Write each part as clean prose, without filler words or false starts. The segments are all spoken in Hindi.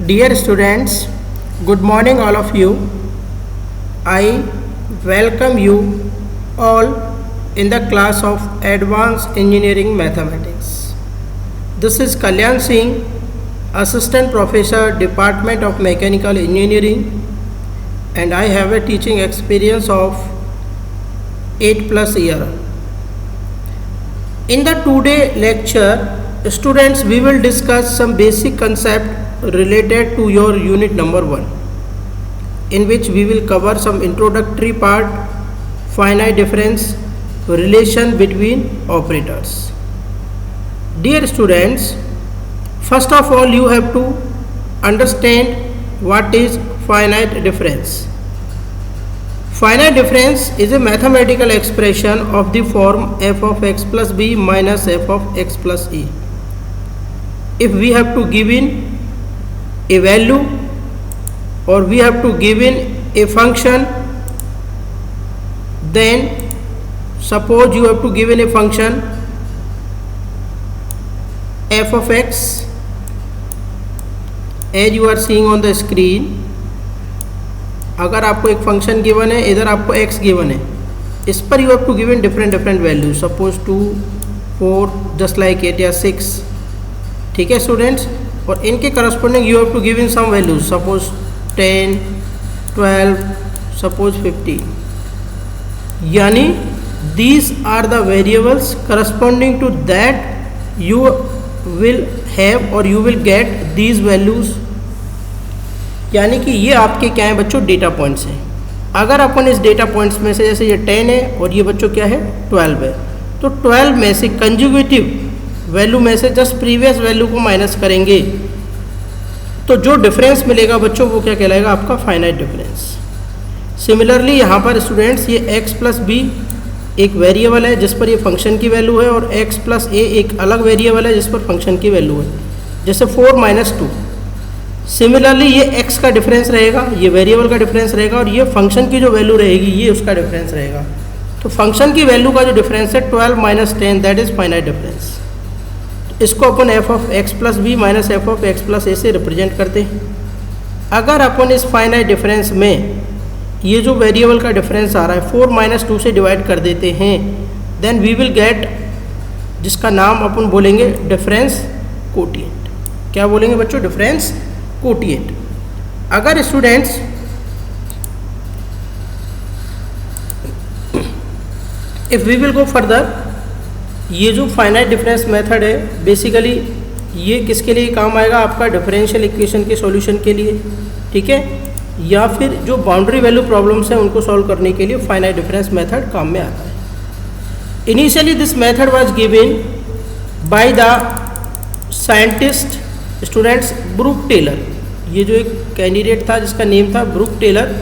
Dear students, good morning all of you. I welcome you all in the class of Advanced Engineering Mathematics. This is Kalyan Singh, Assistant Professor, Department of Mechanical Engineering, and I have a teaching experience of 8+ years. In the today lecture, students, we will discuss some basic concept related to your unit number 1, in which we will cover some introductory part, finite difference, relation between operators. Dear students, first of all you have to understand what is finite difference. Finite difference is a mathematical expression of the form f of x plus b minus f of x plus e. If we have to give in a value or we have to give in a function, then suppose you have to give in a function f of x as you are seeing on the screen. अगर आपको एक फंक्शन गिवन है, इधर आपको x गिवन है, इस पर you have to give in different value, suppose 2, 4 just like 8 या 6. ठीक है स्टूडेंट्स, और इनके corresponding you have to give in some values, suppose 10, 12, suppose 50. यानी these are the variables corresponding to that you will have or you will get these values. यानी कि ये आपके क्या है बच्चों, डेटा पॉइंट्स हैं. अगर अपन इस डेटा पॉइंट्स में से, जैसे ये 10 है और ये बच्चों क्या है 12 है, तो 12 में से कंजुगेटिव वैल्यू में से जस्ट प्रीवियस वैल्यू को माइनस करेंगे तो जो डिफरेंस मिलेगा बच्चों वो क्या कहलाएगा, आपका फाइनाइट डिफरेंस. सिमिलरली यहाँ पर स्टूडेंट्स ये x प्लस बी एक वेरिएबल है जिस पर ये फंक्शन की वैल्यू है, और x प्लस ए एक अलग वेरिएबल है जिस पर फंक्शन की वैल्यू है, जैसे 4 माइनस 2. सिमिलरली ये x का डिफरेंस रहेगा, ये वेरिएबल का डिफरेंस रहेगा, और ये फंक्शन की जो वैल्यू रहेगी ये उसका डिफरेंस रहेगा. तो फंक्शन की वैल्यू का जो डिफरेंस है 12 minus 10, that is finite difference. इसको अपन f of x plus B minus F of x plus A से रिप्रेजेंट करते हैं. अगर अपन इस फाइनाइट डिफरेंस में ये जो वेरिएबल का डिफरेंस आ रहा है 4 माइनस 2 से डिवाइड कर देते हैं, देन वी विल गेट, जिसका नाम अपन बोलेंगे डिफरेंस कोटिएंट. क्या बोलेंगे बच्चों, डिफरेंस कोटिएंट. अगर students if we will go further, ये जो फाइनाइट डिफरेंस मेथड है बेसिकली ये किसके लिए काम आएगा, आपका डिफरेंशियल इक्वेशन के सॉल्यूशन के लिए. ठीक है, या फिर जो बाउंड्री वैल्यू प्रॉब्लम्स हैं उनको सॉल्व करने के लिए फाइनाइट डिफरेंस मेथड काम में आता है. Initially this method was given by the scientist students Brook Taylor. ये जो एक कैंडिडेट था जिसका नेम था ब्रूक टेलर,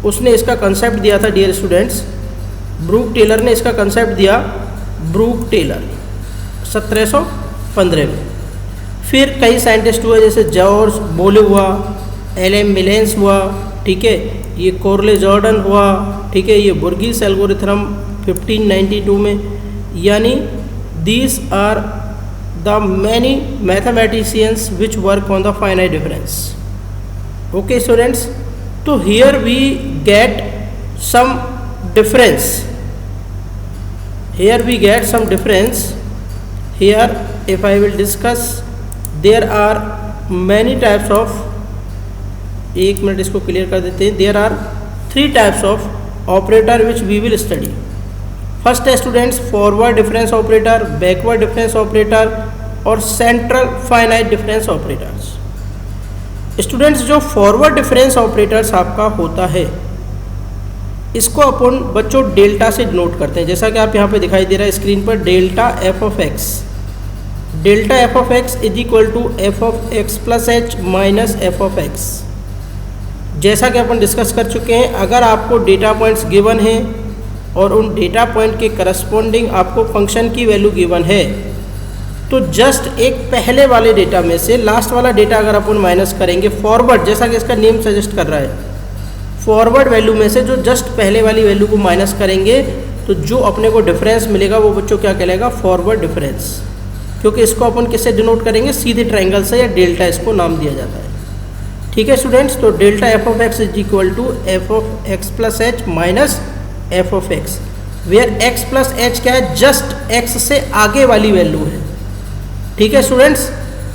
उसने इसका कंसेप्ट दिया था. डियर स्टूडेंट्स, ब्रूक टेलर ने इसका कंसेप्ट दिया, ब्रूक टेलर 1715 में. फिर कई साइंटिस्ट हुए, जैसे जॉर्ज बोले हुआ, एलएम मिलेंस हुआ, ठीक है, ये कोरले जॉर्डन हुआ, ठीक है, ये बुर्गीस एल्गोरिथम 1592 में. यानी these are the many mathematicians which work on the finite difference. Okay students, तो here we get some difference. Here we get some difference. Here if I will discuss, there are many types of, एक मिनट इसको क्लियर कर देते हैं. There are 3 types of operator which we will study. First है students forward difference operator, backward difference operator और central finite difference operators. Students, जो forward difference operators आपका होता है इसको अपन बच्चों डेल्टा से डिनोट करते हैं, जैसा कि आप यहाँ पे दिखाई दे रहा है स्क्रीन पर, delta f of x. Delta f of x is equal to F of x plus h minus F of x. जैसा कि अपन डिस्कस कर चुके हैं, अगर आपको डेटा पॉइंट्स गिवन हैं और उन डेटा पॉइंट के करस्पॉन्डिंग आपको फंक्शन की वैल्यू गिवन है, तो जस्ट एक पहले वाले डेटा में से लास्ट वाला डेटा अगर अपन माइनस करेंगे फॉरवर्ड, जैसा कि इसका नेम सजेस्ट कर रहा है, फॉरवर्ड वैल्यू में से जो जस्ट पहले वाली वैल्यू को माइनस करेंगे तो जो अपने को डिफरेंस मिलेगा वो बच्चों क्या कहलाएगा, फॉरवर्ड डिफरेंस. क्योंकि इसको अपन किससे डिनोट करेंगे, सीधे ट्रायंगल से, या डेल्टा इसको नाम दिया जाता है. ठीक है स्टूडेंट्स, तो delta f of x is equal to F of x plus h minus F of x, where x plus h क्या है, जस्ट एक्स से आगे वाली वैल्यू है। ठीक है स्टूडेंट्स,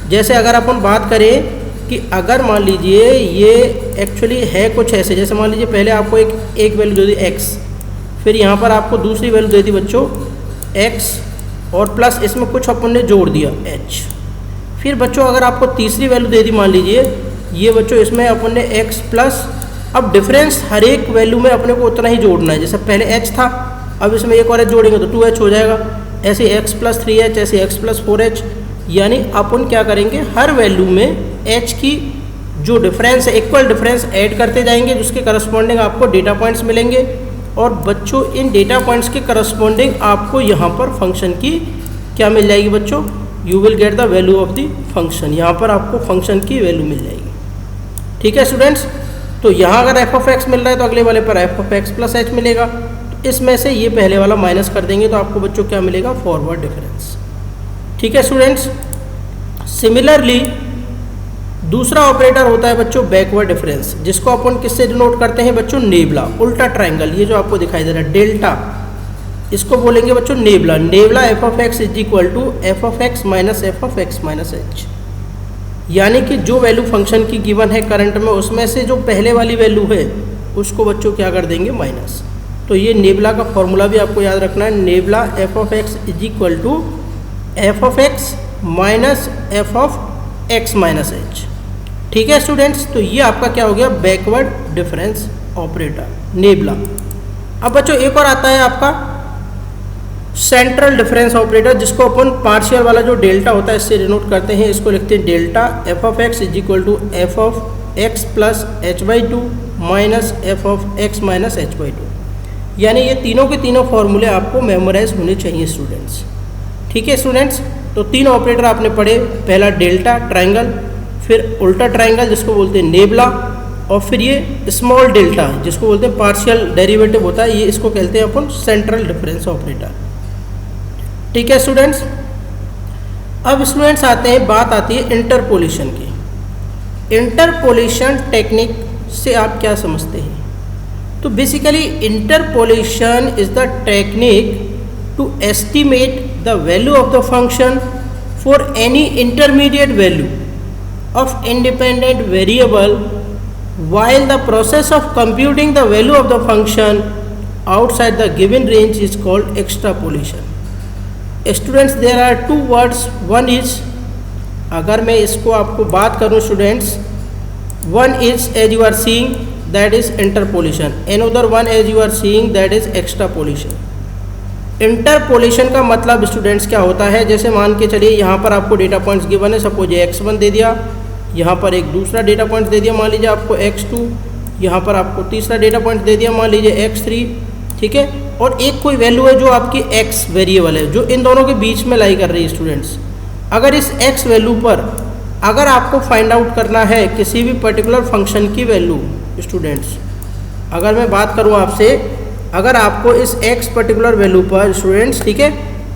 जैसे अगर अपन बात करें कि अगर मान लीजिए ये एक्चुअली है कुछ ऐसे, जैसे मान लीजिए पहले आपको एक वैल्यू दे दी एक्स, फिर यहाँ पर आपको दूसरी वैल्यू दे दी बच्चों एक्स, और प्लस इसमें कुछ अपन ने जोड़ दिया एच, फिर बच्चों अगर आपको तीसरी वैल्यू दे दी, मान लीजिए ये बच्चों इसमें अपन ने एक्स प्लस, अब डिफरेंस हर एक वैल्यू में अपने को उतना ही जोड़ना है, जैसे पहले एच था, अब इसमें एक और एच जोड़ेंगे तो 2h हो जाएगा, ऐसे एक्स प्लस 3h, ऐसे एक्स प्लस 4h, यानी अपन क्या करेंगे हर वैल्यू में h की जो डिफरेंस है इक्वल डिफरेंस ऐड करते जाएंगे, जिसके करस्पॉन्डिंग आपको डेटा पॉइंट्स मिलेंगे, और बच्चों इन डेटा पॉइंट्स के करस्पॉन्डिंग आपको यहाँ पर फंक्शन की क्या मिल जाएगी बच्चों, you will get the value of the function, यहाँ पर आपको फंक्शन की वैल्यू मिल जाएगी। ठीक है स्टूडेंट्स, तो यहाँ अगर एफ ऑफ एक्स मिल रहा है तो अगले वाले पर F of x plus H मिलेगा, तो इसमें से ये पहले वाला माइनस कर देंगे तो आपको बच्चों क्या मिलेगा, फॉरवर्ड डिफरेंस। ठीक है स्टूडेंट्स, सिमिलरली दूसरा ऑपरेटर होता है बच्चों बैकवर्ड डिफरेंस, जिसको अपन किससे डिनोट करते हैं बच्चों, नेबला, उल्टा ट्रायंगल, ये जो आपको दिखाई दे रहा है डेल्टा, इसको बोलेंगे बच्चों nabla. Nabla f of x is equal to F of x minus F of x minus h, यानी कि जो वैल्यू फंक्शन की गिवन है करंट में, उसमें से जो पहले वाली वैल्यू है उसको बच्चों क्या कर देंगे, माइनस। तो ये नेबला का फॉर्मूला भी आपको याद रखना है, nabla f of x is equal to F of x minus F of x minus h. ठीक है स्टूडेंट्स, तो ये आपका क्या हो गया, बैकवर्ड डिफरेंस ऑपरेटर नेबला। अब बच्चों एक और आता है आपका सेंट्रल डिफरेंस ऑपरेटर, जिसको अपन पार्शियल वाला जो डेल्टा होता है इससे डिनोट करते हैं, इसको लिखते हैं delta f of x is equal to F of x plus h by two minus F of x minus h by two, यानी ये तीनों के तीनों फॉर्मूले आपको मेमोराइज होने चाहिए स्टूडेंट्स। ठीक है स्टूडेंट्स, तो तीन ऑपरेटर आपने पढ़े, पहला डेल्टा ट्रायंगल, फिर उल्टा ट्रायंगल जिसको बोलते हैं नेबला, और फिर ये स्मॉल डेल्टा जिसको बोलते हैं पार्शियल डेरिवेटिव होता है, ये इसको कहते हैं अपन सेंट्रल डिफरेंस ऑपरेटर। ठीक है स्टूडेंट्स, अब स्टूडेंट्स आते हैं, बात आती है इंटरपोलेशन की। इंटरपोलेशन टेक्निक से आप क्या समझते हैं, तो basically interpolation is the technique to estimate the value of the function for any intermediate value of independent variable while the process of computing the value of the function outside the given range is called extrapolation. Students, there are two words, one is, अगर मैं इसको आपको बात करूं students, one is as you are seeing that is interpolation, another one as you are seeing that is extrapolation. Interpolation का मतलब स्टूडेंट्स क्या होता है, जैसे मान के चलिए यहाँ पर आपको डेटा पॉइंट्स गिवन है, सपोज ये x1 दे दिया, यहाँ पर एक दूसरा डेटा पॉइंट दे दिया मान लीजिए आपको x2, यहाँ पर आपको तीसरा डेटा पॉइंट दे दिया मान लीजिए x3, ठीक है, और एक कोई वैल्यू है जो आपकी x वेरिएबल है जो इन दोनों के बीच में लाई कर रही है स्टूडेंट्स। अगर इस x वैल्यू पर अगर आपको फाइंड आउट करना है किसी भी पर्टिकुलर फंक्शन की वैल्यू स्टूडेंट्स, अगर मैं बात करूँ आपसे, अगर आपको इस x पर्टिकुलर वैल्यू पर स्टूडेंट्स, ठीक है,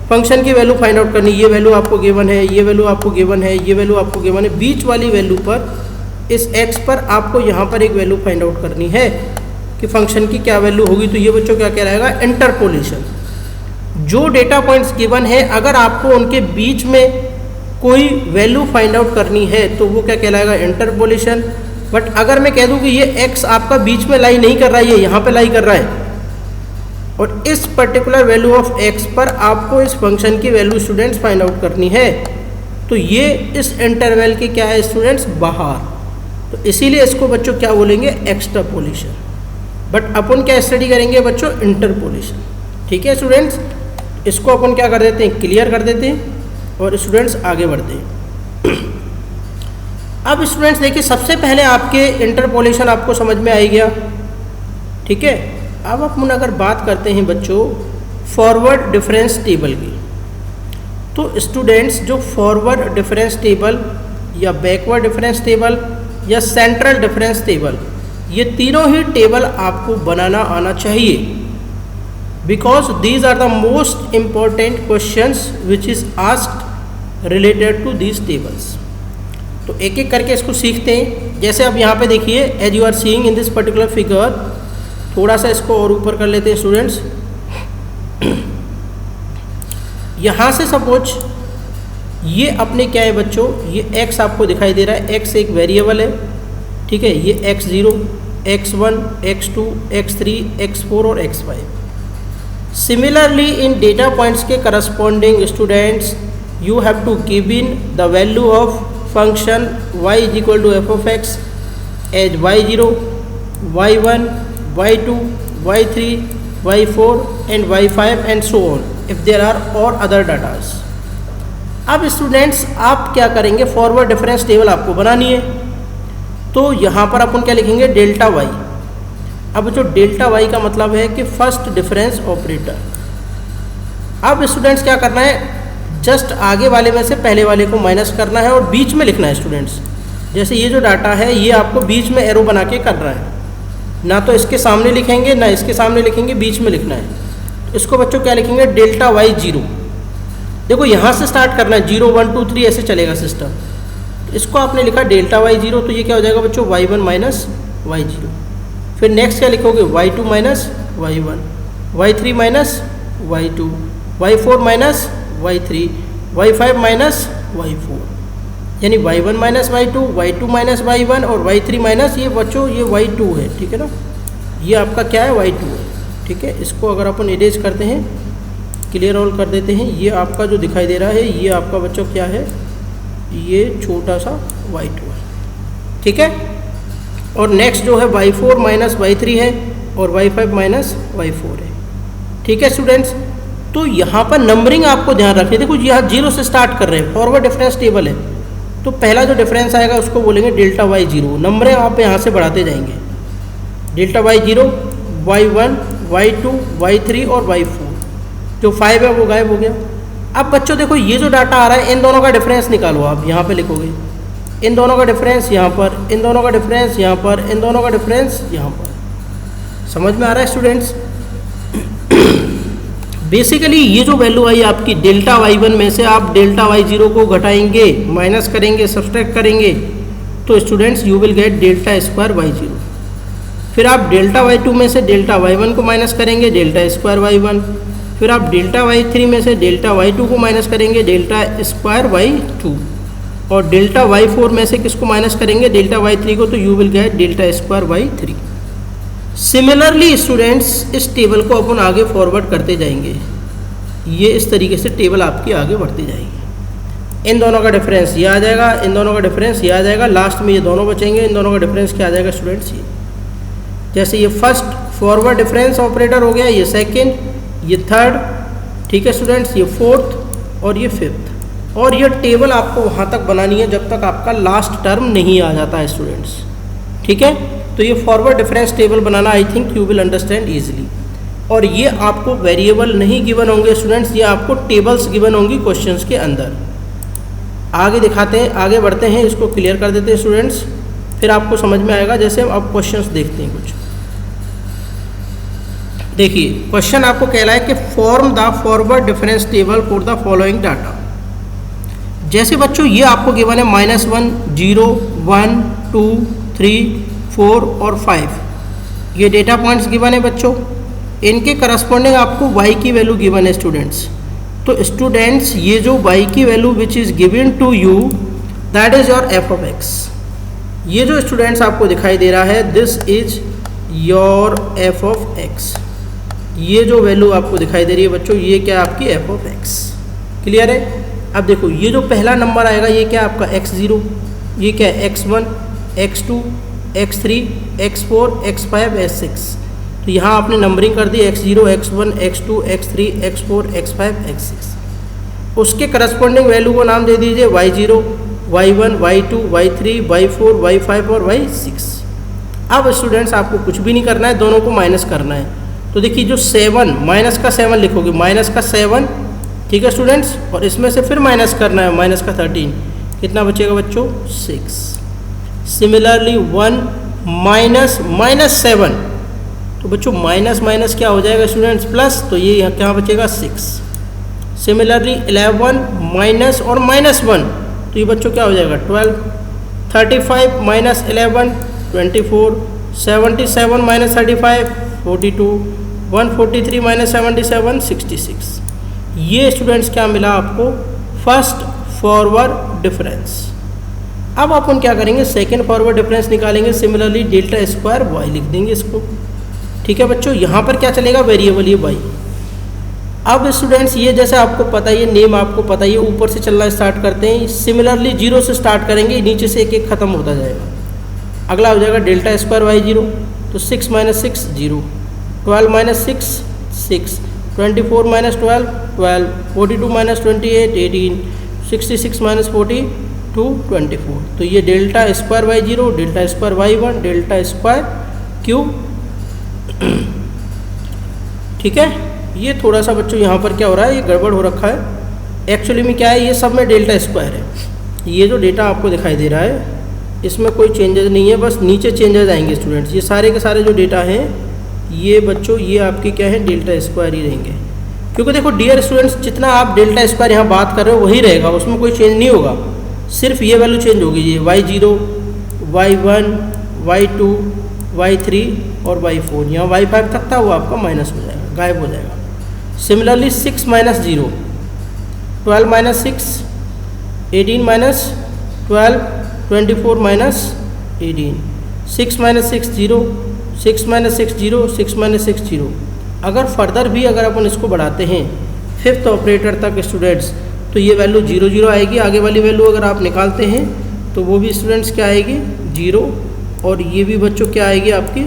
फंक्शन की वैल्यू फाइंड आउट करनी, ये वैल्यू आपको गिवन है, ये वैल्यू आपको गिवन है, ये वैल्यू आपको गिवन है, बीच वाली वैल्यू पर इस x पर आपको यहाँ पर एक वैल्यू फाइंड आउट करनी है कि फंक्शन की क्या वैल्यू होगी, तो ये बच्चों क्या कहलाएगा, इंटरपोलेशन। जो डेटा पॉइंट्स गिवन है अगर आपको उनके बीच में कोई वैल्यू फाइंड आउट करनी है तो वो क्या कहलाएगा, इंटरपोलेशन। बट अगर मैं कह दूँ कि ये x आपका बीच में लाई नहीं कर रहा है, ये यहाँ पर लाई कर रहा है, और इस पर्टिकुलर वैल्यू ऑफ x पर आपको इस फंक्शन की वैल्यू स्टूडेंट्स फाइंड आउट करनी है, तो ये इस इंटरवल के क्या है स्टूडेंट्स, बाहर, तो इसीलिए इसको बच्चों क्या बोलेंगे, एक्सट्रापोलेशन। बट अपन क्या स्टडी करेंगे बच्चों, इंटरपोलेशन। ठीक है स्टूडेंट्स, इसको अपन क्या कर देते हैं, क्लियर कर देते हैं और स्टूडेंट्स आगे बढ़ते हैं। अब स्टूडेंट्स देखिए, सबसे पहले आपके इंटरपोलेशन आपको समझ में आ गया, ठीक है। अब अपन अगर बात करते हैं बच्चों फॉरवर्ड डिफरेंस टेबल की, तो स्टूडेंट्स जो फॉरवर्ड डिफरेंस टेबल या बैकवर्ड डिफरेंस टेबल या सेंट्रल डिफरेंस टेबल, ये तीनों ही टेबल आपको बनाना आना चाहिए, because these are the most important questions which is asked related to these tables. तो एक एक करके इसको सीखते हैं। जैसे अब यहाँ पे देखिए, as you are seeing in this particular figure, थोड़ा सा इसको और ऊपर कर लेते हैं स्टूडेंट्स। यहाँ से सपोज ये अपने क्या है बच्चों, ये x आपको दिखाई दे रहा है, x एक वेरिएबल है, ठीक है, ये x0, x1, x2, x3, x4 और x5। Similarly in data points के corresponding students you have to give in the value of function y is equal to F of X as y0, y1, y2, y3, y4 and y5 and so on if there are और अदर डाटास। अब स्टूडेंट्स आप क्या करेंगे, फॉरवर्ड डिफरेंस टेबल आपको बनानी है, तो यहाँ पर अपन क्या लिखेंगे, डेल्टा वाई। अब जो डेल्टा वाई का मतलब है कि फर्स्ट डिफरेंस ऑपरेटर। अब स्टूडेंट्स क्या करना है, जस्ट आगे वाले में से पहले वाले को माइनस करना है और बीच में लिखना है स्टूडेंट्स। जैसे ये जो डाटा है ये आपको बीच में एरो बना के करना है, ना तो इसके सामने लिखेंगे ना इसके सामने लिखेंगे, बीच में लिखना है। इसको बच्चों क्या लिखेंगे, डेल्टा वाई जीरो। देखो यहाँ से स्टार्ट करना है, 0 1 2 3 ऐसे चलेगा सिस्टम। इसको आपने लिखा डेल्टा वाई जीरो, तो ये क्या हो जाएगा बच्चों, y1 माइनस वाई जीरो। फिर नेक्स्ट क्या लिखोगे, y2 minus y1, y3 minus y2, y4 minus y3, y5 minus y4, यानी y1 minus y2, y2 minus y1 और y3 माइनस ये बच्चों ये y2 है, ठीक है ना, ये आपका क्या है, y2 है, ठीक है। इसको अगर अपन इरेज करते हैं, क्लियर ऑल कर देते हैं, ये आपका जो दिखाई दे रहा है ये आपका बच्चों क्या है, ये छोटा सा y2 है, ठीक है। और नेक्स्ट जो है y4 माइनस y3 है और y5 माइनस y4 है, ठीक है स्टूडेंट्स। तो यहाँ पर नंबरिंग आपको ध्यान रखनी है। देखो यहाँ 0 से स्टार्ट कर रहे हैं, फॉरवर्ड डिफरेंस टेबल है, तो पहला जो डिफरेंस आएगा उसको बोलेंगे डेल्टा वाई जीरो। नंबरें आप यहाँ से बढ़ाते जाएंगे, delta Y zero, y1, y2, y3 और y4। जो 5 है वो गायब हो गया। अब बच्चों देखो ये जो डाटा आ रहा है इन दोनों का डिफरेंस निकालो। आप यहाँ पे लिखोगे इन दोनों का डिफरेंस यहाँ पर, इन दोनों का डिफरेंस यहाँ पर, इन दोनों का डिफरेंस यहाँ पर। समझ में आ रहा है स्टूडेंट्स? बेसिकली ये जो वैल्यू आई आपकी डेल्टा y1 में से आप डेल्टा y0 को घटाएंगे, माइनस करेंगे, सब्सट्रैक्ट करेंगे, तो students you will get delta square y0। फिर आप डेल्टा y2 में से डेल्टा y1 को माइनस करेंगे, डेल्टा स्क्वायर y1। फिर आप डेल्टा y3 में से डेल्टा y2 को माइनस करेंगे, डेल्टा स्क्वायर y2। और डेल्टा y4 में से किसको माइनस करेंगे, डेल्टा y3 को, तो you will get delta square y3। Similarly students इस टेबल को अपन आगे फॉरवर्ड करते जाएंगे, ये इस तरीके से टेबल आपकी आगे बढ़ती जाएगी। इन दोनों का डिफरेंस ये आ जाएगा, इन दोनों का डिफरेंस ये आ जाएगा, लास्ट में ये दोनों बचेंगे, इन दोनों का डिफरेंस क्या आ जाएगा स्टूडेंट्स, ये। जैसे ये फर्स्ट फॉरवर्ड डिफरेंस ऑपरेटर हो गया, ये सेकेंड, ये थर्ड, ठीक है स्टूडेंट्स, ये फोर्थ और ये फिफ्थ। और ये टेबल आपको वहाँ तक बनानी है जब तक आपका लास्ट टर्म नहीं आ जाता है स्टूडेंट्स, ठीक है। तो ये forward difference table banana I think you will understand easily. और ये आपको वेरिएबल नहीं गिवन होंगे स्टूडेंट्स, ये आपको टेबल्स गिवन होंगी क्वेश्चंस के अंदर। आगे दिखाते हैं, आगे बढ़ते हैं, इसको क्लियर कर देते हैं स्टूडेंट्स, फिर आपको समझ में आएगा। जैसे हम अब क्वेश्चंस देखते हैं कुछ। देखिए क्वेश्चन आपको कह रहा है कि form the forward difference table for the following data. जैसे बच्चों ये आपको गिवन है -1, 0, 1, 2, 3, 4 और 5, ये डेटा पॉइंट्स गिवन है बच्चों। इनके करस्पॉन्डिंग आपको y की वैल्यू गिवन है स्टूडेंट्स। तो स्टूडेंट्स ये जो y की value which is given to you that is your f of x। ये जो स्टूडेंट्स आपको दिखाई दे रहा है this is your f of x। ये जो वैल्यू आपको दिखाई दे रही है बच्चों ये क्या आपकी f ऑफ x। क्लियर है? अब देखो ये जो पहला नंबर आएगा ये क्या आपका x0, ये क्या है x1, x2, x3, x4, x5, x6। तो यहाँ आपने नंबरिंग कर दी x0, x1, x2, x3, x4, x5, x6। उसके करस्पॉन्डिंग वैल्यू को नाम दे दीजिए y0, y1, y2, y3, y4, y5 और y6। अब स्टूडेंट्स आपको कुछ भी नहीं करना है, दोनों को माइनस करना है। तो देखिए जो 7 माइनस का 7 लिखोगे, माइनस का 7, ठीक है स्टूडेंट्स, और इसमें से फिर माइनस करना है माइनस का 13, कितना बचेगा बच्चों 6। सिमिलरली 1 माइनस -7, तो बच्चों माइनस माइनस क्या हो जाएगा स्टूडेंट्स प्लस, तो ये यहाँ क्या बचेगा 6। सिमिलरली 11 माइनस और -1, तो ये बच्चों क्या हो जाएगा 12। 35 माइनस 11 24, 77 माइनस 35 42, 143 माइनस 77 66। ये स्टूडेंट्स क्या मिला आपको? First forward difference. अब अपन क्या करेंगे? सेकेंड फॉरवर्ड डिफरेंस निकालेंगे। सिमिलरली डेल्टा स्क्वायर वाई लिख देंगे इसको। ठीक है बच्चों, यहाँ पर क्या चलेगा? वेरिएबल ये वाई। अब स्टूडेंट्स ये जैसे आपको पता है, ये नेम आपको पता है, ऊपर से चलना स्टार्ट करते हैं। सिमिलरली जीरो से स्टार्ट करेंगे, नीचे से एक एक खत्म होता जाएगा। अगला हो जाएगा डेल्टा स्क्वायर वाई जीरो, तो 6 माइनस 6 जीरो, 12 माइनस 6 6, 24 माइनस 12 12, 42 माइनस 28 18, 66 माइनस 42 24। तो ये delta square y zero, delta square y one, delta square q. ठीक है, ये थोड़ा सा बच्चों यहाँ पर क्या हो रहा है, ये गड़बड़ हो रखा है। एक्चुअली में क्या है, ये सब में डेल्टा स्क्वायर है। ये जो डेटा आपको दिखाई दे रहा है इसमें कोई चेंजेस नहीं है, बस नीचे चेंजेस आएंगे स्टूडेंट्स। ये सारे के सारे जो डेटा हैं ये बच्चों ये आपके क्या है, डेल्टा स्क्वायर ही रहेंगे। क्योंकि देखो डियर स्टूडेंट्स, जितना आप डेल्टा स्क्वायर यहाँ बात कर रहे हो वही रहेगा, उसमें कोई चेंज नहीं होगा। सिर्फ ये वैल्यू चेंज होगी, ये y0, y1, y2, y3 और y4। यहाँ y5 तक था वो आपका माइनस हो जाएगा, गायब हो जाएगा। Similarly 6 minus 0, 12 minus 6, 18 minus 12, 24 minus 18, 6 minus 6 0, 6 minus 6 0, 6 minus 6 0। अगर फर्दर भी अगर अपन इसको बढ़ाते हैं फिफ्थ ऑपरेटर तक स्टूडेंट्स, तो ये वैल्यू 0 0 आएगी। आगे वाली वैल्यू अगर आप निकालते हैं तो वो भी स्टूडेंट्स क्या आएगी? 0, और ये भी बच्चों क्या आएगी आपकी?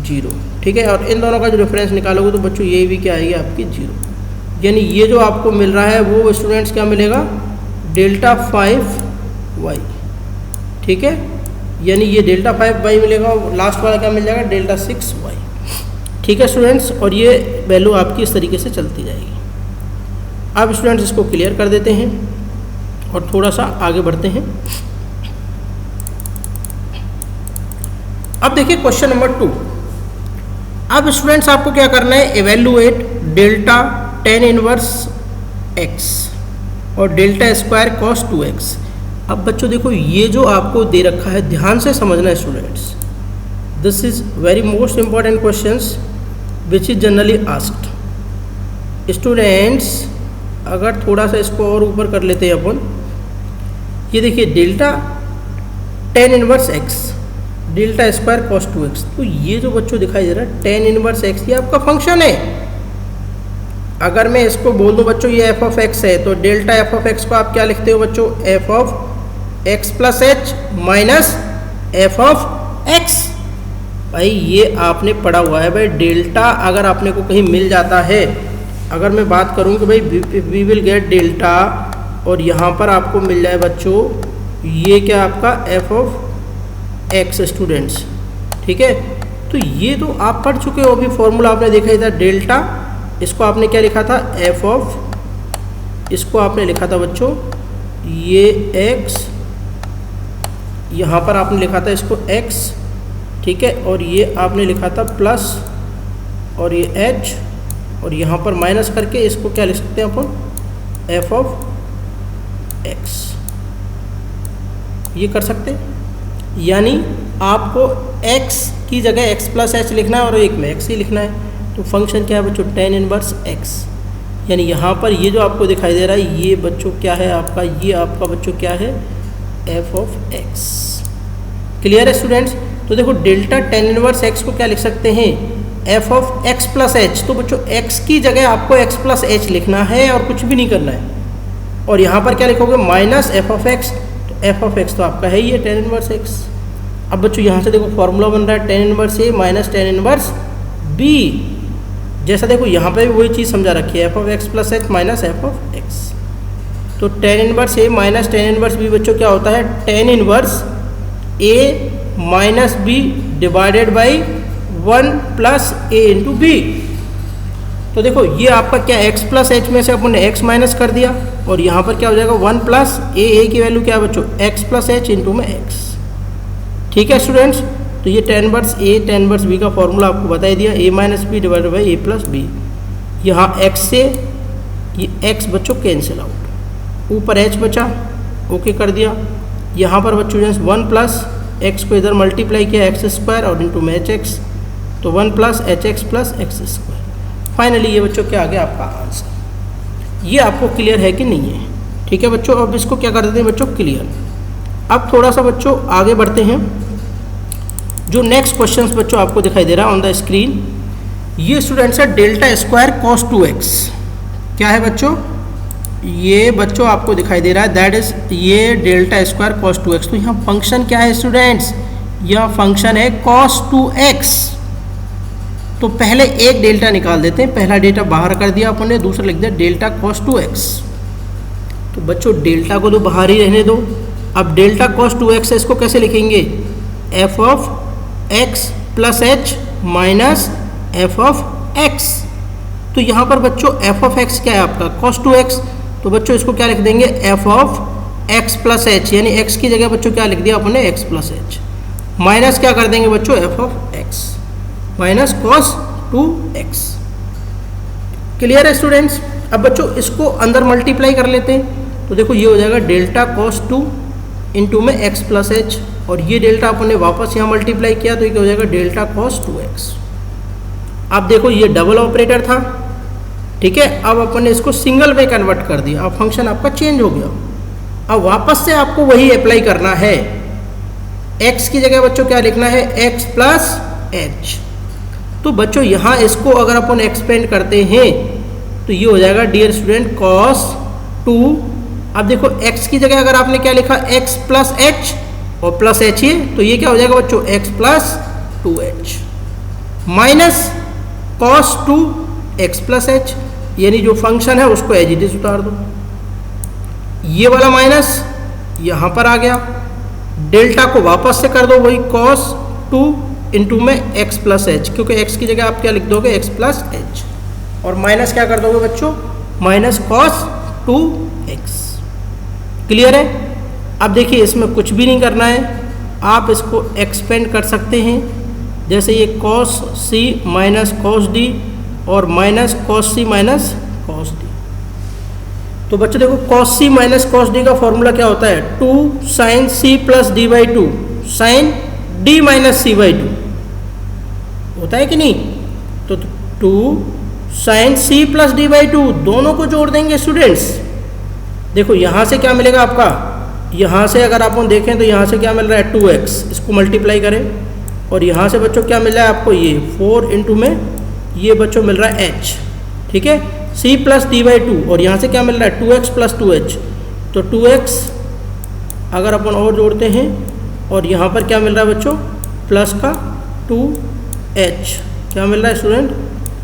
0। ठीक है, और इन दोनों का जो डिफरेंस निकालोगे तो बच्चों ये भी क्या आएगी आपकी? 0। यानी ये जो आपको मिल रहा है वो स्टूडेंट्स क्या मिलेगा? Delta 5y। ठीक है, यानी ये डेल्टा 5y मिलेगा, और लास्ट वाला क्या मिल जाएगा? Delta 6y। ठीक है स्टूडेंट्स, और ये वैल्यू आपकी इस तरीके से चलती जाएगी। अब स्टूडेंट्स इसको क्लियर कर देते हैं और थोड़ा सा आगे बढ़ते हैं। अब देखिए क्वेश्चन नंबर 2। अब स्टूडेंट्स आपको क्या करना है? Evaluate delta tan inverse x और डेल्टा स्क्वायर cos 2x। अब बच्चों देखो ये जो आपको दे रखा है ध्यान से समझना है students. This is very most important questions which is generally asked. Students अगर थोड़ा सा इसको और ऊपर कर लेते हैं अपन, ये देखिए delta tan inverse x, delta square cos 2x। तो ये जो बच्चों दिखाई दे रहा है tan इनवर्स x, ये आपका फंक्शन है। अगर मैं इसको बोल दूं बच्चों ये f ऑफ x है, तो डेल्टा f ऑफ x को आप क्या लिखते हो बच्चों? f of x plus h minus f of x। भाई ये आपने पढ़ा हुआ है। भाई डेल्टा अगर आपने को कहीं मिल जाता है, अगर मैं बात करूं कि भाई वी विल गेट डेल्टा, और यहाँ पर आपको मिल जाए बच्चों ये क्या आपका f ऑफ x स्टूडेंट्स। ठीक है, तो ये तो आप पढ़ चुके हो, अभी फॉर्मूला आपने देखा ही था डेल्टा, इसको आपने क्या लिखा था? f ऑफ, इसको आपने लिखा था बच्चों ये x, यहाँ पर आपने लिखा था इसको x। ठीक है, और ये आपने लिखा था प्लस, और ये h, और यहाँ पर माइनस करके इसको क्या लिख सकते हैं अपन? f of x। ये कर सकते हैं, यानी आपको x की जगह x प्लस h लिखना है और एक में x ही लिखना है। तो फंक्शन क्या है बच्चों? tan inverse x। यानी यहाँ पर ये जो आपको दिखाई दे रहा है ये बच्चों क्या है आपका? ये आपका बच्चों क्या है? f of x। क्लियर है स्टूडेंट्स? तो देखो डेल्टा tan इनवर्स x को क्या लिख सकते हैं? f of x plus h। तो बच्चों x की जगह आपको x प्लस h लिखना है और कुछ भी नहीं करना है। और यहाँ पर क्या लिखोगे? Minus f of x। तो f ऑफ x तो आपका है ये tan इनवर्स x। अब बच्चों यहाँ से देखो फॉर्मूला बन रहा है tan inverse a minus tan inverse b। जैसा देखो यहाँ पे भी वही चीज़ समझा रखी है, f of x plus h minus f of x। तो tan inverse a minus tan inverse b बच्चों क्या होता है? tan inverse a minus b divided by 1 plus a into b। तो देखो ये आपका क्या x प्लस h में से अपन ने x माइनस कर दिया, और यहाँ पर क्या हो जाएगा? 1 प्लस a की वैल्यू क्या है बच्चों? x प्लस h इंटू में x। ठीक है स्टूडेंट्स, तो ये tan inverse a tan inverse b का फॉर्मूला आपको बता दिया, a minus b divided by a plus b। यहाँ x से ये x बच्चों कैंसिल आउट, ऊपर h बचा, ओके कर दिया। यहाँ पर बच्चों जो 1 प्लस एक्स को इधर मल्टीप्लाई किया एक्स स्क्वायर और इंटू में एच एक्स, तो 1 plus H x plus x square. Finally ये बच्चों क्या आ गया आपका आंसर। ये आपको क्लियर है कि नहीं है? ठीक है बच्चों, अब इसको क्या कर देते हैं बच्चों, क्लियर। अब थोड़ा सा बच्चों आगे बढ़ते हैं। जो नेक्स्ट क्वेश्चन बच्चों आपको दिखाई दे रहा है ऑन द स्क्रीन, ये स्टूडेंट्स है डेल्टा स्क्वायर कॉस 2x। क्या है बच्चों? ये बच्चों आपको दिखाई दे रहा है, दैट इज ये डेल्टा स्क्वायर कॉस 2x। तो यहाँ फंक्शन क्या है स्टूडेंट्स? यह फंक्शन है कॉस 2x। तो पहले एक डेल्टा निकाल देते हैं, पहला डेल्टा बाहर कर दिया अपन ने, दूसरा लिख दिया डेल्टा कॉस 2x। तो बच्चों डेल्टा को तो बाहर ही रहने दो। अब डेल्टा कॉस 2x है, इसको कैसे लिखेंगे? F of x plus h minus F of x. तो यहाँ पर बच्चों एफ ऑफ एक्स क्या है आपका? Cos 2x। तो बच्चों इसको क्या लिख देंगे? F of x plus H, यानी एक्स की जगह बच्चों क्या लिख दिया अपन ने? एक्स प्लस एच, माइनस क्या कर देंगे बच्चों? F of x minus cos 2x। Clear है स्टूडेंट्स? अब बच्चों इसको अंदर मल्टीप्लाई कर लेते हैं, तो देखो ये हो जाएगा डेल्टा कॉस 2 इंटू में एक्स प्लस एच, और ये डेल्टा अपन ने वापस यहाँ मल्टीप्लाई किया तो ये क्या हो जाएगा? Delta cos 2x। अब देखो ये डबल ऑपरेटर था, ठीक है, अब अपन ने इसको सिंगल में कन्वर्ट कर दिया, अब फंक्शन आपका चेंज हो गया। अब वापस से आपको वही अप्लाई करना है, x की जगह बच्चों क्या लिखना है? x plus H. तो बच्चों यहाँ इसको अगर अपन एक्सपेंड करते हैं तो ये हो जाएगा डियर स्टूडेंट कॉस 2। अब देखो x की जगह अगर आपने क्या लिखा? x प्लस एच और प्लस एच ही, तो ये क्या हो जाएगा बच्चों? x plus 2h minus cos 2x plus H, यानी जो फंक्शन है उसको एज इट इज उतार दो। ये वाला माइनस यहाँ पर आ गया, डेल्टा को वापस से कर दो वही कॉस 2 इंटू में x प्लस एच, क्योंकि x की जगह आप क्या लिख दोगे? x प्लस एच, और माइनस क्या कर दोगे बच्चों? Minus cos 2x। क्लियर है? अब देखिए इसमें कुछ भी नहीं करना है, आप इसको एक्सपेंड कर सकते हैं, जैसे ये cos c minus cos d और minus cos c minus cos d। तो बच्चों देखो cos c minus cos d का फॉर्मूला क्या होता है? 2 sine c plus d by 2 sine d minus c by 2 होता है कि नहीं? तो 2 sine c plus d by 2 दोनों को जोड़ देंगे स्टूडेंट्स। देखो यहाँ से क्या मिलेगा आपका? यहाँ से अगर आप देखें तो यहाँ से क्या मिल रहा है? 2x, इसको मल्टीप्लाई करें, और यहाँ से बच्चों क्या मिल रहा है आपको? ये 4 इंटू में ये बच्चों मिल रहा है h, ठीक है, c प्लस d बाई 2, और यहाँ से क्या मिल रहा है? 2x plus 2h। तो 2x अगर अपन और जोड़ते हैं, और यहाँ पर क्या मिल रहा है बच्चों? प्लस का 2h, क्या मिल रहा है स्टूडेंट?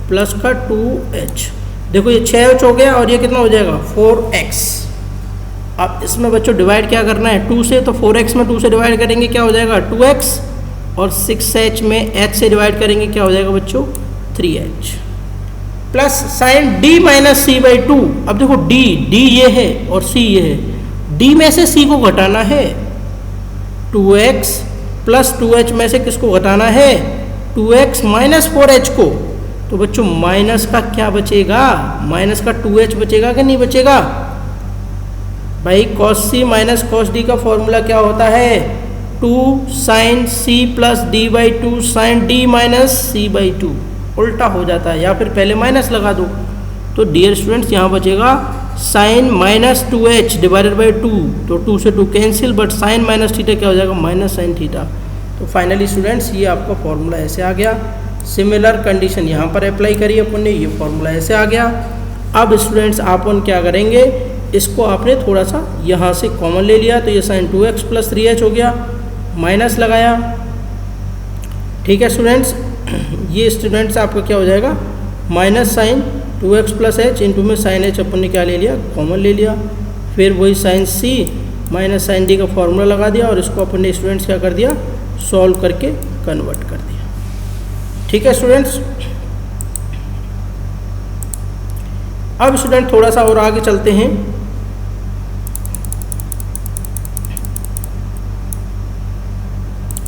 प्लस का 2h। देखो ये 6h हो गया, और ये कितना हो जाएगा? 4x। अब इसमें बच्चों डिवाइड क्या करना है? 2 से, तो 4x में 2 से डिवाइड करेंगे क्या हो जाएगा? 2x, और 6h में h से डिवाइड करेंगे क्या हो जाएगा बच्चों? 3h, plus sign d minus c by 2। अब देखो d ये है और c ये है, d में से c को घटाना है, 2x प्लस 2h में से किसको घटाना है? 2x माइनस 4h को। तो बच्चों माइनस का क्या बचेगा? माइनस का 2h बचेगा कि नहीं बचेगा? भाई cos c minus cos d का फॉर्मूला क्या होता है? 2 sine c plus d by 2 sine d minus c by 2, उल्टा हो जाता है, या फिर पहले माइनस लगा दो। तो डियर स्टूडेंट्स यहाँ बचेगा sign minus 2h divided by 2, तो 2 से 2 cancel, but sine minus theta क्या हो जाएगा? Minus sine theta. तो फाइनली स्टूडेंट्स ये आपका फॉर्मूला ऐसे आ गया। सिमिलर कंडीशन यहाँ पर अप्लाई करिए अपन ने, ये फॉर्मूला ऐसे आ गया। अब स्टूडेंट्स अपन क्या करेंगे? इसको आपने थोड़ा सा यहाँ से कॉमन ले लिया, तो ये साइन 2x प्लस 3h हो गया, माइनस लगाया, ठीक है स्टूडेंट्स। ये स्टूडेंट्स आपका क्या हो जाएगा? Minus sine 2x plus h into में साइन h अपन ने क्या ले लिया? कॉमन ले लिया। फिर वही sine c minus sine d का फॉर्मूला लगा दिया, और इसको अपन ने स्टूडेंट्स क्या कर दिया? सॉल्व करके कन्वर्ट कर दिया, ठीक है स्टूडेंट्स। अब स्टूडेंट थोड़ा सा और आगे चलते हैं।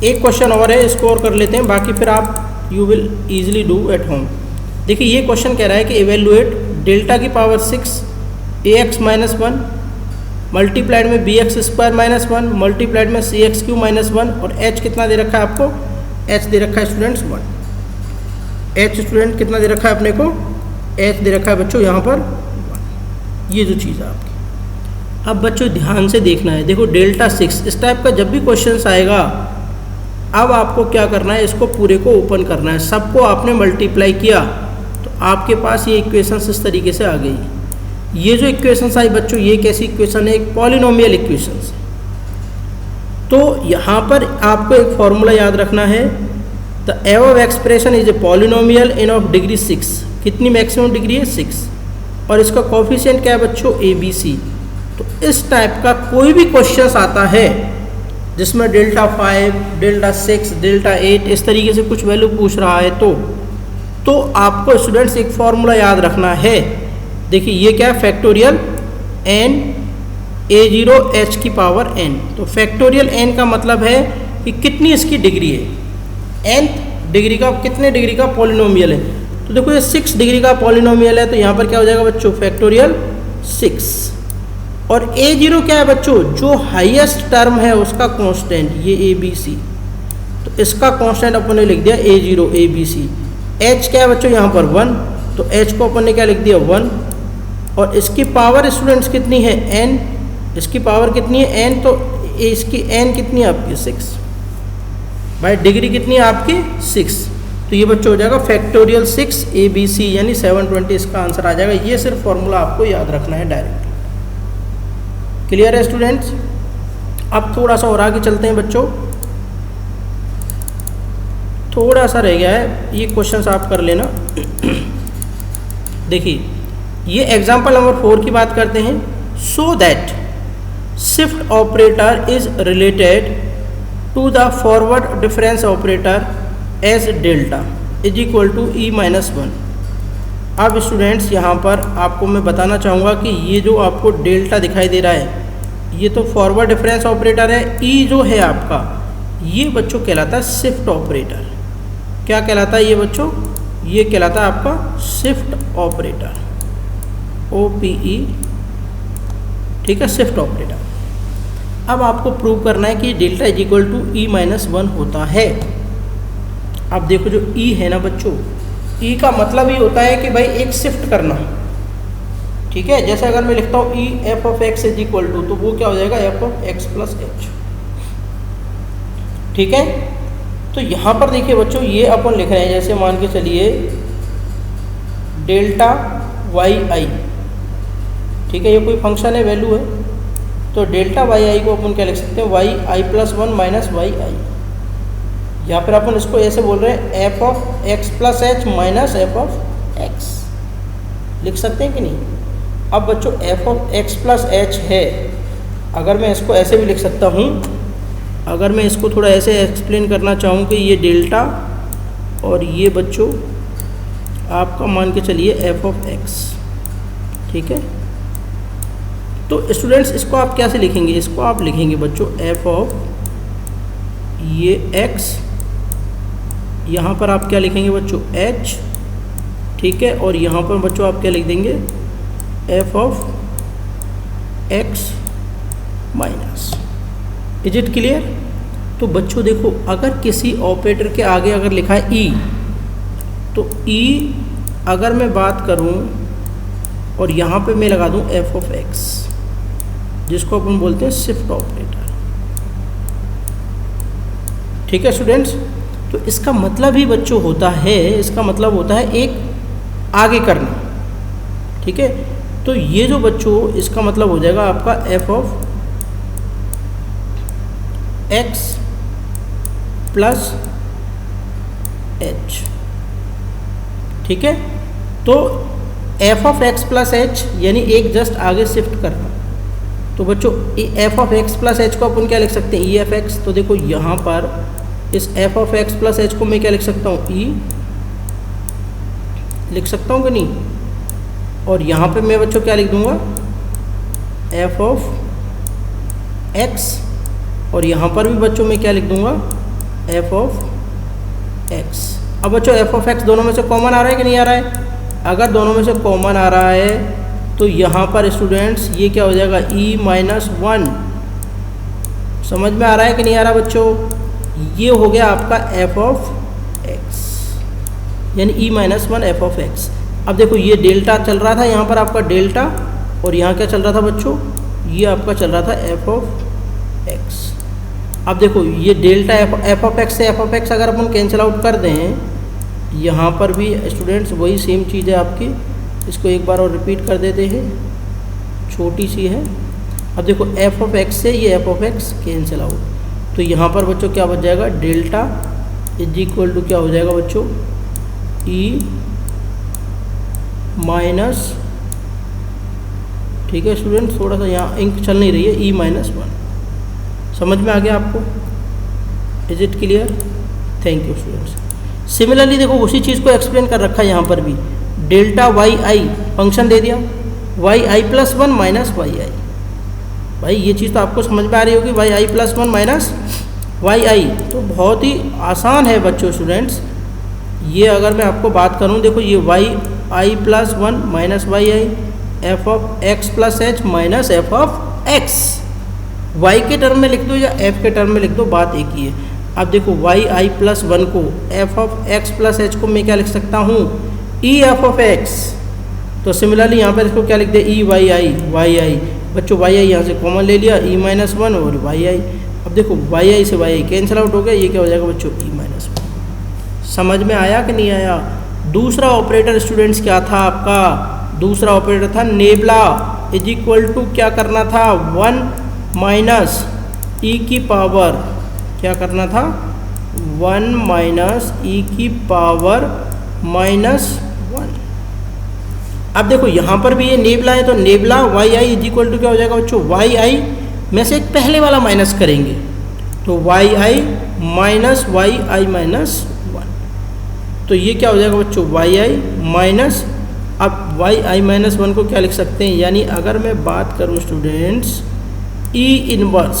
एक क्वेश्चन और है, इसको और कर लेते हैं, बाकी फिर आप you will easily do at home. देखिए ये क्वेश्चन कह रहा है कि इवेल्युएट डेल्टा की पावर 6 ax माइनस 1 मल्टीप्लाइड में b x square minus 1, multiplied में सी एक्स क्यू माइनस 1, और एच कितना दे रखा है आपको, एच दे रखा है स्टूडेंट्स 1। एच स्टूडेंट कितना दे रखा है अपने को, एच दे रखा है बच्चों यहाँ पर 1। ये जो चीज़ है आपकी। अब बच्चों ध्यान से देखना है, देखो डेल्टा 6 इस टाइप का जब भी क्वेश्चन आएगा, अब आपको क्या करना है, इसको पूरे को ओपन करना है, सबको आपने मल्टीप्लाई किया तो आपके पास ये इक्वेशन इस तरीके से आ गई। ये जो इक्वेशंस आई बच्चों, ये कैसी इक्वेशन है, एक पॉलिनोमियल इक्वेशंस है। तो यहाँ पर आपको एक फॉर्मूला याद रखना है, the above expression is a polynomial in of degree 6। कितनी मैक्सिमम डिग्री है, 6, और इसका कोफिशिएंट क्या है बच्चों, ABC। तो इस टाइप का कोई भी क्वेश्चन आता है जिसमें डेल्टा 5, डेल्टा 6, डेल्टा 8 इस तरीके से कुछ वैल्यू पूछ रहा है, तो आपको स्टूडेंट्स एक फॉर्मूला याद रखना है। देखिए ये क्या है, फैक्टोरियल n A0 h की पावर n। तो फैक्टोरियल n का मतलब है कि कितनी इसकी डिग्री है, nth डिग्री का, कितने डिग्री का पॉलिनोमियल है। तो देखो ये 6 डिग्री का पॉलिनोमियल है, तो यहाँ पर क्या हो जाएगा बच्चों, फैक्टोरियल 6। और A0 क्या है बच्चों, जो हाईएस्ट टर्म है उसका कांस्टेंट, ये ABC, तो इसका कांस्टेंट अपन ने लिख दिया A0 ABC। h क्या है बच्चों यहाँ पर 1, तो h को अपन ने क्या लिख दिया 1, और इसकी पावर स्टूडेंट्स कितनी है n, इसकी पावर कितनी है n, तो इसकी n कितनी है आपकी 6, भाई डिग्री कितनी है आपकी 6। तो ये बच्चों हो जाएगा फैक्टोरियल 6 ABC यानी 720 इसका आंसर आ जाएगा। ये सिर्फ फॉर्मूला आपको याद रखना है डायरेक्ट। क्लियर है स्टूडेंट्स। अब थोड़ा सा और आगे चलते हैं बच्चों, थोड़ा सा रह गया है, ये क्वेश्चंस आप कर लेना। देखिए ये एग्जाम्पल नंबर 4 की बात करते हैं। So that shift operator is related to the forward difference operator as delta is equal to E-1। अब स्टूडेंट्स यहाँ पर आपको मैं बताना चाहूँगा कि ये जो आपको डेल्टा दिखाई दे रहा है, ये तो फॉरवर्ड डिफरेंस ऑपरेटर है। ई जो है आपका, ये बच्चों कहलाता है शिफ्ट ऑपरेटर। क्या कहलाता है ये बच्चों, ये कहलाता है आपका शिफ्ट ऑपरेटर, OPE, ठीक है, शिफ्ट ऑपरेटर। अब आपको प्रूव करना है कि delta is equal to E-1 होता है। अब देखो जो E है ना बच्चों, E का मतलब ही होता है कि भाई एक शिफ्ट करना, ठीक है। जैसे अगर मैं लिखता हूँ E(f(x) इज इक्वल टू, तो वो क्या हो जाएगा f(x + h), ठीक है। तो यहाँ पर देखिए बच्चों, ये अपन लिख रहे हैं, जैसे मान के चलिए डेल्टा yi, ठीक है, ये कोई फंक्शन है, वैल्यू है, तो डेल्टा yi को अपन क्या लिख सकते हैं, yi+1 माइनस yi, या फिर अपन इसको ऐसे बोल रहे हैं f(x + h) माइनस f(x), लिख सकते हैं कि नहीं। अब बच्चों f(x + h) है, अगर मैं इसको ऐसे भी लिख सकता हूँ, अगर मैं इसको थोड़ा ऐसे एक्सप्लेन करना चाहूँ कि ये डेल्टा और ये बच्चों आपका मान के चलिए f(x), ठीक है। तो स्टूडेंट्स इसको आप कैसे लिखेंगे, इसको आप लिखेंगे बच्चों ये x, यहाँ पर आप क्या लिखेंगे बच्चों h, ठीक है, और यहाँ पर बच्चों आप क्या लिख देंगे f(x minus). Is it clear. तो बच्चों देखो, अगर किसी ऑपरेटर के आगे अगर लिखा है e, तो e अगर मैं बात करूँ और यहाँ पे मैं लगा दूँ f(x), जिसको अपन बोलते हैं शिफ्ट ऑपरेटर, ठीक है स्टूडेंट्स। तो इसका मतलब ही बच्चों होता है, इसका मतलब होता है एक आगे करना, ठीक है। तो ये जो बच्चों इसका मतलब हो जाएगा आपका f(x + h), ठीक है। तो f(x + h) यानी एक जस्ट आगे शिफ्ट करना। तो बच्चों f(x + h) को अपन क्या लिख सकते हैं, E(f(x)। तो देखो यहाँ पर इस f(x + h) को मैं क्या लिख सकता हूँ, E लिख सकता हूँ कि नहीं। और यहाँ पे मैं बच्चों क्या लिख दूँगा, f(x), और यहाँ पर भी बच्चों मैं क्या लिख दूँगा, f(x). अब बच्चों f(x) दोनों में से कॉमन आ रहा है कि नहीं आ रहा है। अगर दोनों में से कॉमन आ रहा है तो यहाँ पर स्टूडेंट्स ये क्या हो जाएगा e-1। समझ में आ रहा है कि नहीं आ रहा बच्चों? ये हो गया आपका f ऑफ x, यानी e-1 f ऑफ x। अब देखो ये डेल्टा चल रहा था यहाँ पर आपका डेल्टा, और यहाँ क्या चल रहा था बच्चों? ये आपका चल रहा था f ऑफ x। अब देखो ये डेल्टा f ऑफ x से f ऑफ x अगर अपन कैंसिल आउट कर दें, यहाँ पर भी स्टूडेंट्स वही सेम चीज़ है आपकी। इसको एक बार और रिपीट कर देते हैं, छोटी सी है। अब देखो f ऑफ x से ये f of x cancel out, तो यहाँ पर बच्चों क्या बच जाएगा? डेल्टा इज इक्वल टू क्या हो जाएगा बच्चों? e माइनस, ठीक है स्टूडेंट्स, थोड़ा सा यहाँ इंक चल नहीं रही है, e-1। समझ में आ गया आपको? Is it clear? Thank you students. Similarly देखो उसी चीज़ को एक्सप्लेन कर रखा है यहाँ पर भी। डेल्टा वाई आई फंक्शन दे दिया, Y i plus 1 minus y आई। भाई ये चीज़ तो आपको समझ में आ रही होगी, Y i plus 1 minus y आई, तो बहुत ही आसान है बच्चों स्टूडेंट्स। ये अगर मैं आपको बात करूँ, देखो ये y i plus 1 minus y i, f of x plus h minus F of x. Y के टर्म में लिख दो या एफ के टर्म में लिख दो, बात एक ही है। अब देखो वाई आई प्लस 1 को F of x plus H को मैं क्या लिख सकता हूँ? E F of x. तो सिमिलरली यहाँ पर इसको क्या लिख दे? ई वाई आई बच्चों, वाई आई यहाँ से कॉमन ले लिया, e-1 और वाई आई। अब देखो वाई आई से वाई आई कैंसिल आउट हो गया, ये क्या हो जाएगा बच्चों? e-1। समझ में आया कि नहीं आया? दूसरा ऑपरेटर स्टूडेंट्स क्या था आपका? दूसरा ऑपरेटर था नेबला, इज इक्वल टू क्या करना था? 1 माइनस ई की पावर, क्या करना था? 1 माइनस ई की पावर माइनस 1। अब देखो यहाँ पर भी ये नेबला है, तो nabla y i is equal to क्या हो जाएगा बच्चों? वाई आई में से एक पहले वाला माइनस करेंगे, तो वाई आई माइनस वाई आई माइनस 1। तो ये क्या हो जाएगा बच्चों? वाई आई माइनस, अब वाई आई माइनस 1 को क्या लिख सकते हैं? यानी अगर मैं बात करूँ स्टूडेंट्स ई इनवर्स,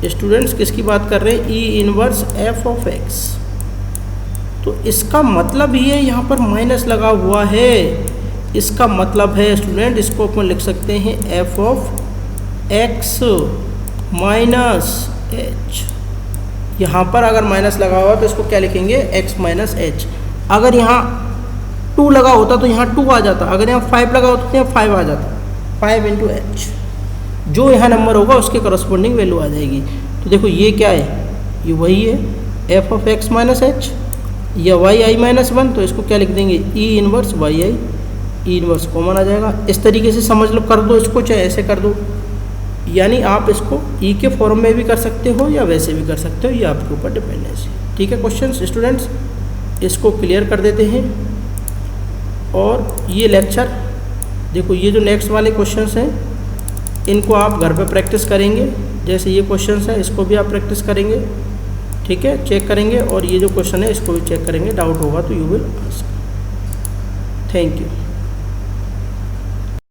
स्टूडेंट्स किसकी बात कर रहे हैं? ई इनवर्स एफ ऑफ एक्स। तो इसका मतलब ये यहाँ पर माइनस लगा हुआ है, इसका मतलब है स्टूडेंट, इसको अपन लिख सकते हैं F of x minus H. यहाँ पर अगर माइनस लगा हुआ तो इसको क्या लिखेंगे? X minus H. अगर यहाँ 2 लगा होता तो यहाँ 2 आ जाता, अगर यहाँ 5 लगा होता तो यहाँ 5 आ जाता, 5 इंटू एच। जो यहाँ नंबर होगा उसके करस्पॉन्डिंग वैल्यू आ जाएगी। तो देखो ये क्या है? ये वही है F of x minus H या वाई आई माइनस 1, तो इसको क्या लिख देंगे? ई इनवर्स वाई आई, ई इनवर्स कॉमन आ जाएगा। इस तरीके से समझ लो, कर दो इसको, चाहे ऐसे कर दो, यानी आप इसको ई के फॉर्म में भी कर सकते हो या वैसे भी कर सकते हो, ये आपके ऊपर डिपेंडेंस है। ठीक है क्वेश्चन स्टूडेंट्स, इसको क्लियर कर देते हैं। और ये लेक्चर देखो, ये जो नेक्स्ट वाले क्वेश्चंस हैं इनको आप घर पे प्रैक्टिस करेंगे। जैसे ये क्वेश्चंस है इसको भी आप प्रैक्टिस करेंगे, ठीक है, चेक करेंगे। और ये जो क्वेश्चन है इसको भी चेक करेंगे, डाउट होगा तो you will ask. Thank you.